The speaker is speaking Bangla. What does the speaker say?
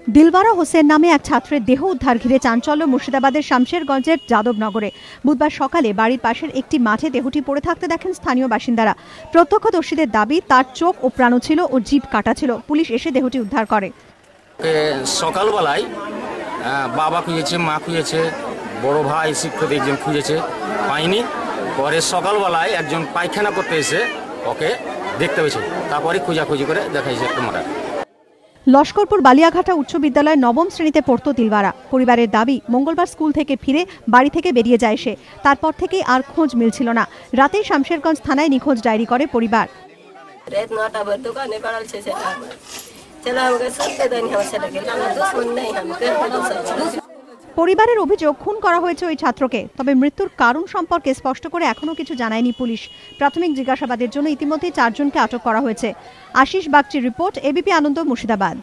দিলওয়ারা হোসেন নামে এক ছাত্রের দেহ উদ্ধার ঘিরে চাঞ্চল্য মুর্শিদাবাদের শামশেরগঞ্জের যাদবনগরে। বুধবার সকালে বাড়ির পাশের একটি মাঠে দেহটি পড়ে থাকতে দেখেন স্থানীয় বাসিন্দারা। প্রত্যক্ষদর্শীদের দাবি তার চোখ ও প্রাণ ছিল ও জিভ কাটা ছিল। পুলিশ এসে দেহটি উদ্ধার করে। সকালবেলায় বাবা খুঁজেছে, মা খুঁজেছে, বড় ভাই শিক্ষক একজন খুঁজেছে, পাইনি। পরে সকালবেলায় একজন পায়খানা করতে এসে ওকে দেখতে পেয়েছে, তারপরে খোঁজাখুঁজি করে দেখা যাচ্ছে একটা মারা। লস্করপুর বালিয়াঘাটা উচ্চ বিদ্যালয়ের নবম শ্রেণীতে পড়তো দিলওয়ারা। পরিবারের দাবি, মঙ্গলবার স্কুল থেকে ফিরে বাড়ি থেকে বেরিয়ে যায় সে। তারপর থেকেই আর খোঁজ মিলছিল না। রাতেই শামশেরগঞ্জ থানায় নিখোঁজ ডায়েরি করে পরিবার। পরিবারের অভিযোগ, খুন করা হয়েছে ওই ছাত্রকে। তবে মৃত্যুর কারণ সম্পর্কে স্পষ্ট করে এখনো কিছু জানায়নি পুলিশ। প্রাথমিক জিজ্ঞাসাবাদের জন্য ইতিমধ্যেই 4 জনকে আটক করা হয়েছে। আশিস বাগচির রিপোর্ট, এবিপি আনন্দ, মুর্শিদাবাদ।